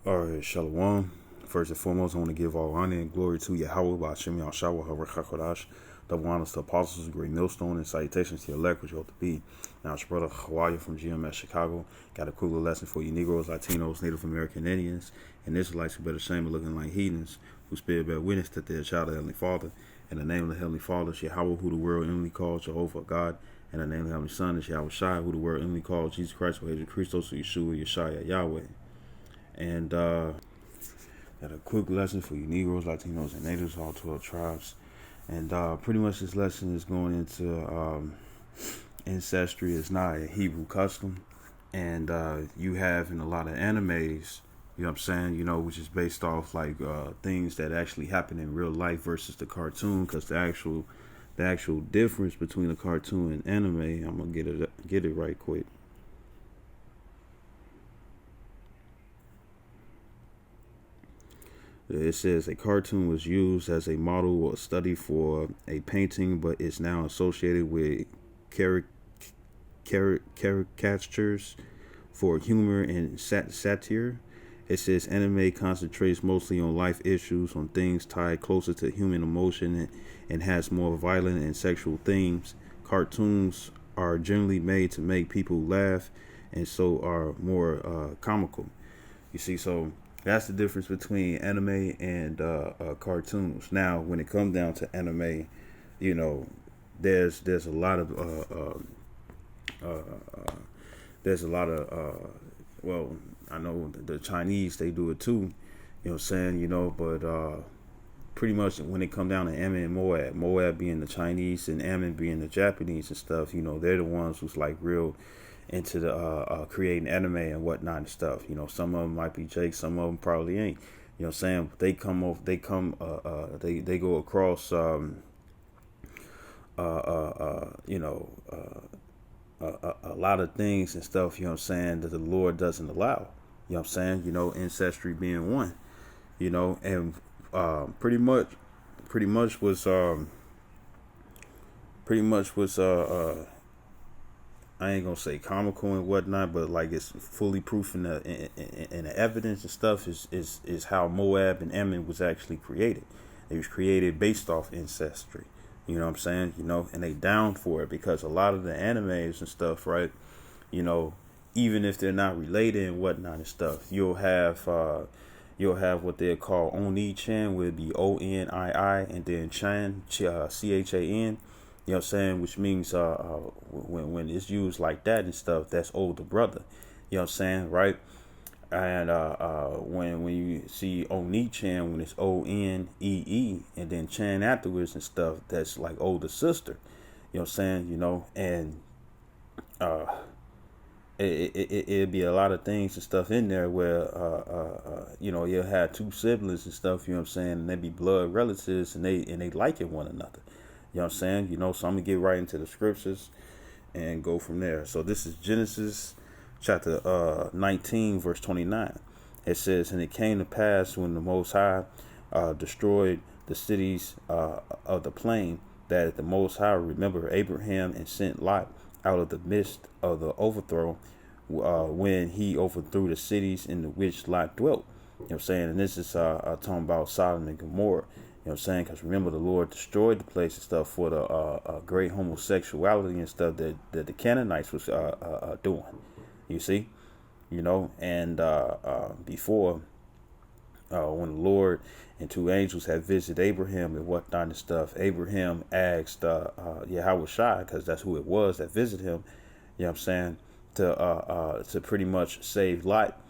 All right, Shalom. First and foremost, I want to give all honor and glory to Yahweh, Ba'ashem Yahshua, HaRachakodash, double honors to apostles, great millstone, and salutations to your elect, which you ought to be. Now, it's brother Hawaii from GMS Chicago. Got a cool lesson for you Negroes, Latinos, Native American Indians, and Israelites who better shame of looking like heathens, who spirit bear witness that they're a child of the Heavenly Father. In the name of the Heavenly Father is Yahweh, who the world inwardly calls Jehovah God. In the name of the Heavenly Son is Yahweh Shai, who the world inwardly calls Jesus Christ, or Jesus Christos, Yeshua, Yeshaya, Yahweh. And got a quick lesson for you Negroes, Latinos, and Natives, all 12 tribes. And pretty much this lesson is going into ancestry is not a Hebrew custom. And you have in a lot of animes, you know what I'm saying, which is based off like things that actually happen in real life versus the cartoon, because the actual difference between a cartoon and anime, I'm gonna get it right quick. It says a cartoon was used as a model or study for a painting, but is now associated with caricatures for humor and satire. It says anime concentrates mostly on life issues, on things tied closer to human emotion, and has more violent and sexual themes. Cartoons are generally made to make people laugh, and so are more comical. You see, so that's the difference between anime and cartoons. Now, when it comes down to anime, you know, there's a lot of there's a lot of well, I know the Chinese, they do it too. You know what I'm saying? But pretty much when it comes down to Ammon and Moab being the Chinese and Ammon being the Japanese and stuff, they're the ones who's like real into the creating anime and whatnot and stuff. Some of them might be Jake, some of them probably ain't. You know what I'm saying? They go across a lot of things and stuff, you know what I'm saying, that the Lord doesn't allow. You know what I'm saying? Ancestry being one. And pretty much was I ain't gonna say comical and whatnot, but like it's fully proof in the evidence and stuff is how Moab and Ammon was actually created. It was created based off ancestry. You know what I'm saying? And they down for it because a lot of the animes and stuff, right? Even if they're not related and whatnot and stuff, you'll have what they call Oni Chan, would be Onii, and then Chan, Chan. You know what I'm saying? Which means when it's used like that and stuff, that's older brother. You know what I'm saying, right? And when you see Oni Chan, when it's Onee, and then Chan afterwards and stuff, that's like older sister. You know what I'm saying? And it'd be a lot of things and stuff in there where you'll have two siblings and stuff. You know what I'm saying? And they be blood relatives, and they liking one another. You know what I'm saying? So I'm going to get right into the scriptures and go from there. So this is Genesis chapter 19, verse 29. It says, "And it came to pass when the Most High destroyed the cities of the plain, that the Most High remembered Abraham and sent Lot out of the midst of the overthrow when he overthrew the cities in the which Lot dwelt." You know what I'm saying? And this is talking about Sodom and Gomorrah. You know what I'm saying? Because remember, the Lord destroyed the place and stuff for the great homosexuality and stuff that the Canaanites was doing. You see? And before, when the Lord and two angels had visited Abraham and whatnot and stuff, Abraham asked Yahweh Shai, because that's who it was that visited him, you know what I'm saying, to pretty much save Lot.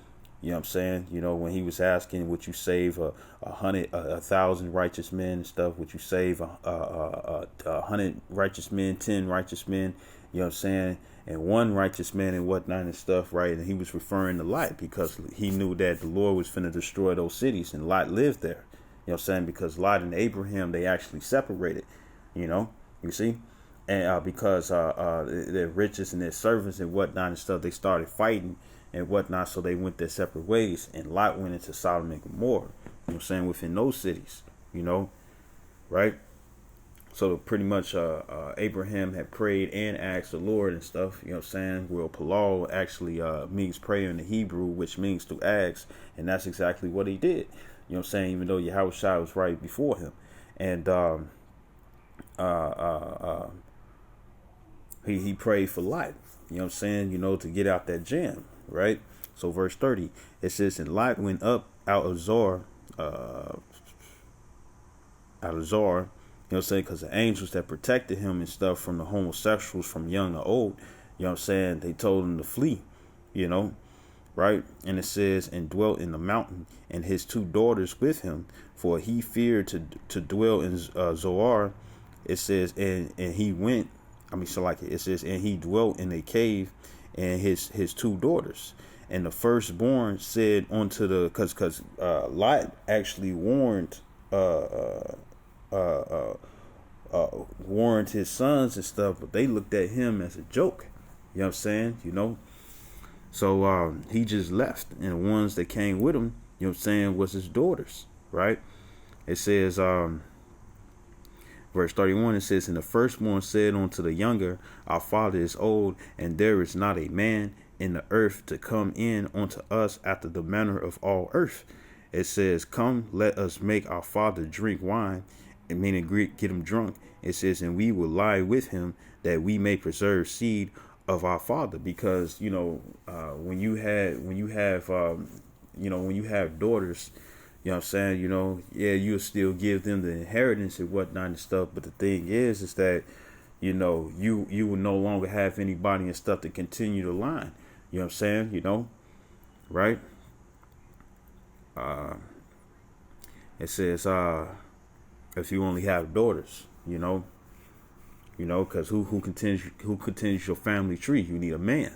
You know what I'm saying? When he was asking, would you save 1,000 righteous men and stuff? Would you save 100 righteous men, 10 righteous men? You know what I'm saying? And one righteous man and whatnot and stuff, right? And he was referring to Lot because he knew that the Lord was finna destroy those cities, and Lot lived there. You know what I'm saying? Because Lot and Abraham, they actually separated. You see? And because their riches and their servants and whatnot and stuff, they started fighting and whatnot, so they went their separate ways, and Lot went into Sodom and Gomorrah, you know what I'm saying, within those cities, right? So pretty much Abraham had prayed and asked the Lord and stuff, you know what I'm saying? Well, Palal actually means prayer in the Hebrew, which means to ask, and that's exactly what he did. You know what I'm saying? Even though Yahushua was right before him. And uh, uh, uh, he prayed for Lot, you know what I'm saying? To get out that jam, right? So verse 30, it says, and Lot went up out of Zoar, you know what I'm saying? Because the angels that protected him and stuff from the homosexuals from young or old, you know what I'm saying? They told him to flee, you know, right? And it says, and dwelt in the mountain, and his two daughters with him, for he feared to dwell in Zoar. It says, and he went, so like it says, and he dwelt in a cave, and his two daughters. And the firstborn said unto the, because Lot actually warned his sons and stuff, but they looked at him as a joke. You know what I'm saying? So he just left, and the ones that came with him, you know what I'm saying, was his daughters, right? It says, verse 31, it says, and the firstborn said unto the younger, our father is old, and there is not a man in the earth to come in unto us after the manner of all earth. It says, come, let us make our father drink wine, and meaning get him drunk. It says, and we will lie with him, that we may preserve seed of our father. Because when you have daughters, you know what I'm saying, you'll still give them the inheritance and whatnot and stuff. But the thing is that you will no longer have anybody and stuff to continue the line. You know what I'm saying? Right? It says, if you only have daughters, because who continues your family tree? You need a man.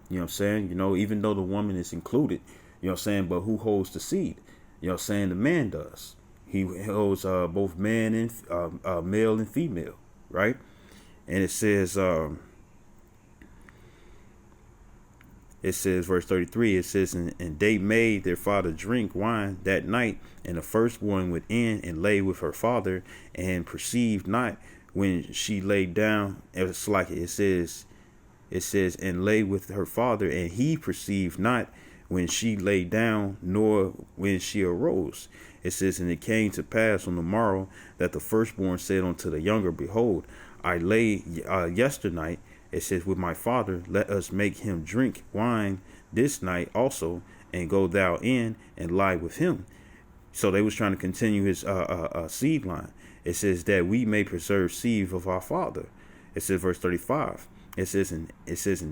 You know what I'm saying? Even though the woman is included, you know what I'm saying, but who holds the seed? You know what I'm saying? The man does. He holds both man and male and female, right? And it says, verse 33, it says, and they made their father drink wine that night, and the firstborn went in and lay with her father, and perceived not when she lay down. It's like it says, and lay with her father, and he perceived not when she lay down, nor when she arose. It says, and it came to pass on the morrow that the firstborn said unto the younger, behold, I lay yesternight, it says, with my father, let us make him drink wine this night also, and go thou in and lie with him. So they was trying to continue his seed line. It says that we may preserve seed of our father. It says verse 35. It says, and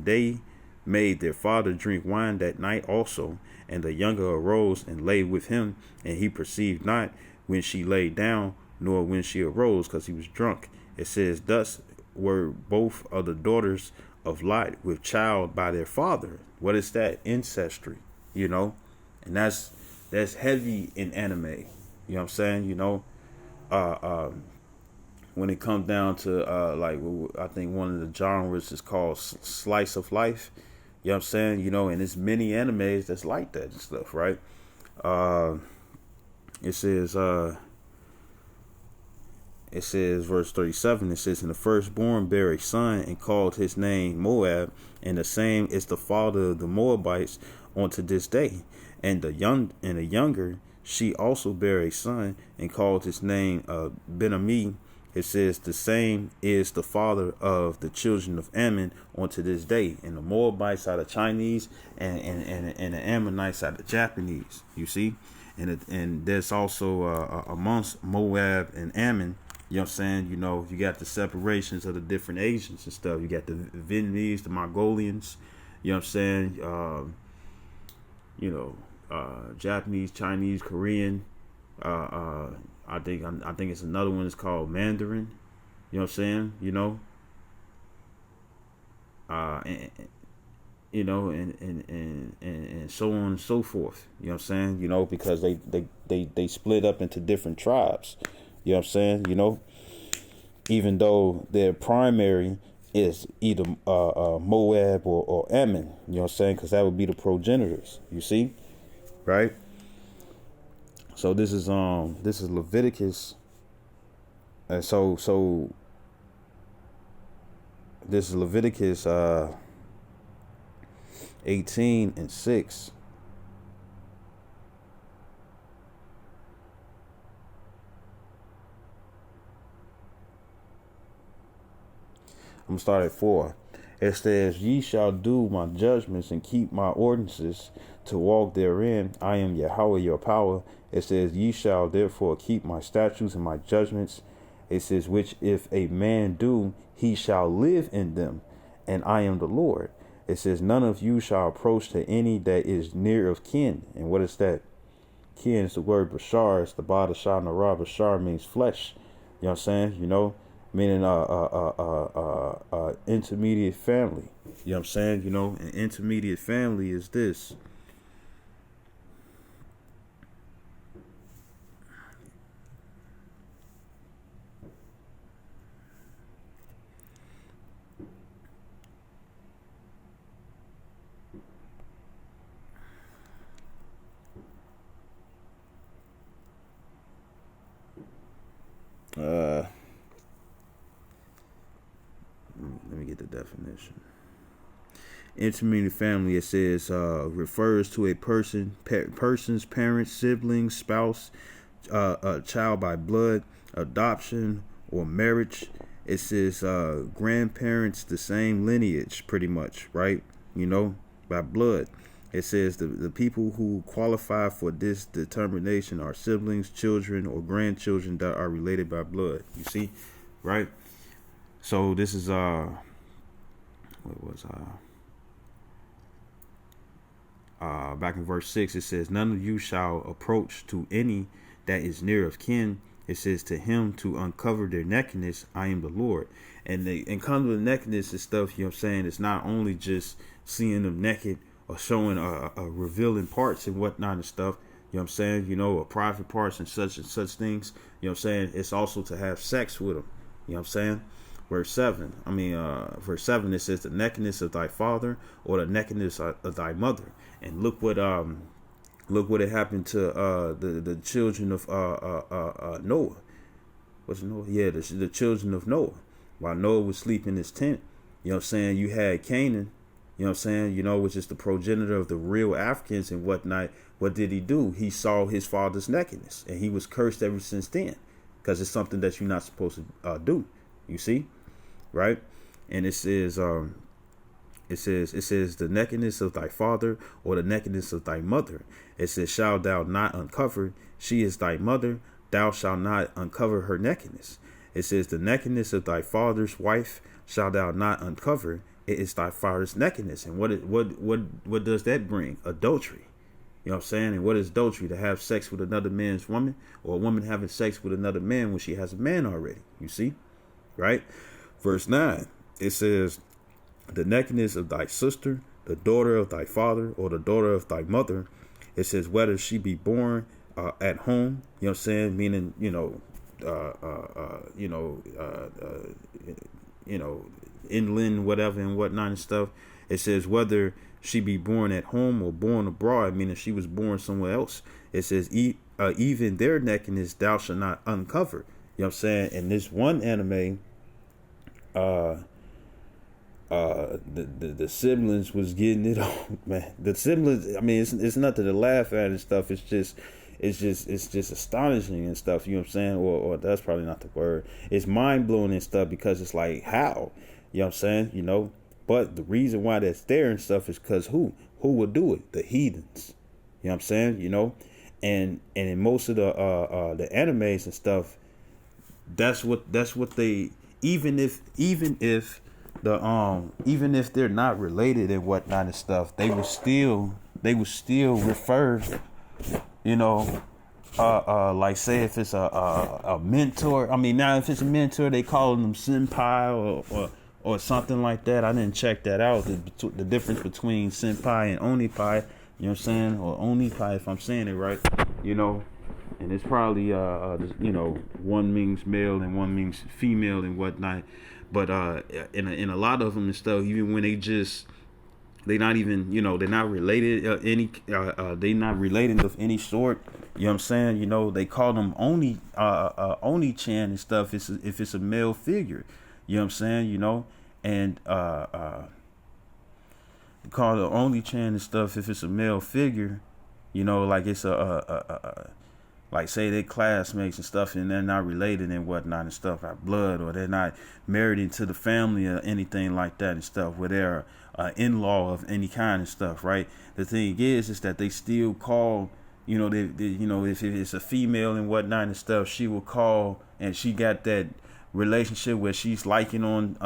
they made their father drink wine that night also, and the younger arose and lay with him, and he perceived not when she lay down, nor when she arose, because he was drunk. It says, thus were both of the daughters of Lot with child by their father. What is that? Incestry, and that's heavy in anime. You know what I'm saying? When it comes down to I think one of the genres is called slice of life. You know what I'm saying? And there's many animes that's like that and stuff, right? It says, verse 37, it says, and the firstborn bare a son, and called his name Moab, and the same is the father of the Moabites unto this day. And the younger, she also bare a son, and called his name Ben-Ami. It says, the same is the father of the children of Ammon unto this day. And the Moabites are the Chinese, and the Ammonites are the Japanese. You see, and there's also amongst Moab and Ammon. You know what I'm saying? You got the separations of the different Asians and stuff. You got the Vietnamese, the Mongolians. You know what I'm saying? Japanese, Chinese, Korean. I think it's another one that's called Mandarin. You know what I'm saying? And so on and so forth. You know what I'm saying? Because they split up into different tribes. You know what I'm saying? Even though their primary is either Moab or Ammon. You know what I'm saying? Because that would be the progenitors. You see, right? So this is Leviticus And so this is Leviticus 18:6. I'm gonna start at 4. It says, "Ye shall do my judgments and keep my ordinances to walk therein. I am Yahweh your power." It says, "Ye shall therefore keep my statutes and my judgments." It says, "Which if a man do, he shall live in them, and I am the Lord." It says, "None of you shall approach to any that is near of kin." And what is that? Kin is the word Bashar. It's the Ba Shah Nara. Bashar means flesh. You know what I'm saying? Meaning intermediate family. You know what I'm saying? An intermediate family is this. Let me get the definition. Intermediate family, it says, refers to a person's parents, siblings, spouse, a child by blood, adoption, or marriage. It says grandparents, the same lineage, pretty much, right? By blood. It says the people who qualify for this determination are siblings, children, or grandchildren that are related by blood. You see, right? So this is what was back in verse 6. It says, "None of you shall approach to any that is near of kin." It says, "To him to uncover their nakedness, I am the Lord." And comes with nakedness and stuff. You know what I'm saying? It's not only just seeing them naked or showing revealing parts and whatnot and stuff. You know what I'm saying? Or private parts and such things. You know what I'm saying? It's also to have sex with them. You know what I'm saying? Verse 7, it says, "The nakedness of thy father, or the nakedness of thy mother." And look what it happened to the children of Noah. What's Noah? Yeah, the children of Noah. While Noah was sleeping in his tent, you know what I'm saying, you had Canaan, you know what I'm saying, which is the progenitor of the real Africans and whatnot. What did he do? He saw his father's nakedness, and he was cursed ever since then, because it's something that you're not supposed to do. You see, right? And it says, the nakedness of thy father, or the nakedness of thy mother. It says, "Shalt thou not uncover? She is thy mother. Thou shalt not uncover her nakedness." It says, "The nakedness of thy father's wife shalt thou not uncover. It is thy father's nakedness." And what does that bring? Adultery. You know what I'm saying? And what is adultery? To have sex with another man's woman, or a woman having sex with another man when she has a man already. You see? Right? Verse 9, it says, "The nakedness of thy sister, the daughter of thy father, or the daughter of thy mother." It says, "Whether she be born at home," you know what I'm saying, meaning, inland, whatever and whatnot and stuff. It says, "Whether she be born at home or born abroad," meaning she was born somewhere else. It says, "Even their nakedness thou shalt not uncover." You know what I'm saying? In this one anime, the siblings was getting it on, man. The siblings, I mean, it's nothing to laugh at and stuff. It's just astonishing and stuff. You know what I'm saying? Or that's probably not the word. It's mind blowing and stuff, because it's like, how? You know what I'm saying? But the reason why that's there and stuff is because who would do it? The heathens. You know what I'm saying? And in most of the animes and stuff, that's what they, even if they're not related and whatnot and stuff, they would still refer, like, say if it's a mentor. I mean, now if it's a mentor, they call them senpai or something like that. I didn't check that out, the difference between senpai and onipai. You know what I'm saying? Or onipai, if I'm saying it right. And it's probably one means male and one means female and whatnot. But in a lot of them and stuff, even when they not even, they're not related they not related of any sort. You know what I'm saying? You know, they call them Oni-chan and stuff. If it's a male figure, you know what I'm saying? You know, and they call the Oni-chan and stuff if it's a male figure. You know, like it's like say they classmates and stuff, and they're not related and whatnot and stuff, like blood, or they're not married into the family or anything like that and stuff, where they're in-law of any kind and stuff, right? The thing is that they still call, you know, you know, if it's a female and whatnot and stuff, she will call, and she got that relationship where she's liking on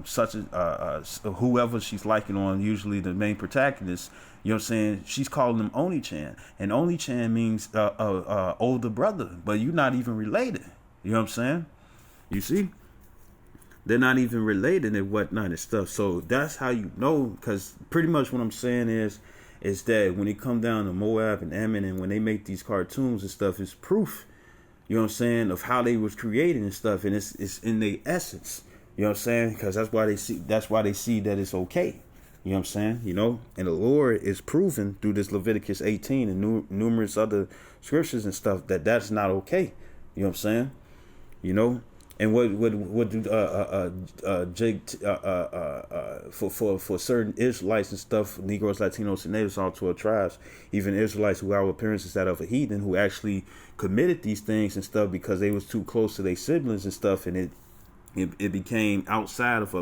such a whoever she's liking on, usually the main protagonist. You know what I'm saying? She's calling them Oni-chan, and Oni-chan means older brother, but you're not even related. You know what I'm saying? You see, they're not even related and whatnot and stuff. So that's how you know, because pretty much what I'm saying is that when it come down to Moab and Ammon, and when they make these cartoons and stuff, it's proof. You know what I'm saying, of how they was created and stuff, and it's in their essence. You know what I'm saying? Because that's why they see that it's okay. You know what I'm saying? You know, and the Lord is proven through this Leviticus 18 and numerous other scriptures and stuff that that's not okay. You know what I'm saying? You know, and what do Jake for certain Israelites and stuff, Negroes, Latinos, and natives, all 12 tribes, even Israelites who our appearance is that of a heathen, who actually committed these things and stuff because they was too close to their siblings and stuff, and it became outside of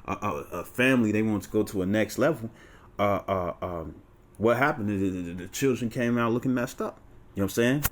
a family. They wanted to go to a next level. What happened? The children came out looking messed up. You know what I'm saying?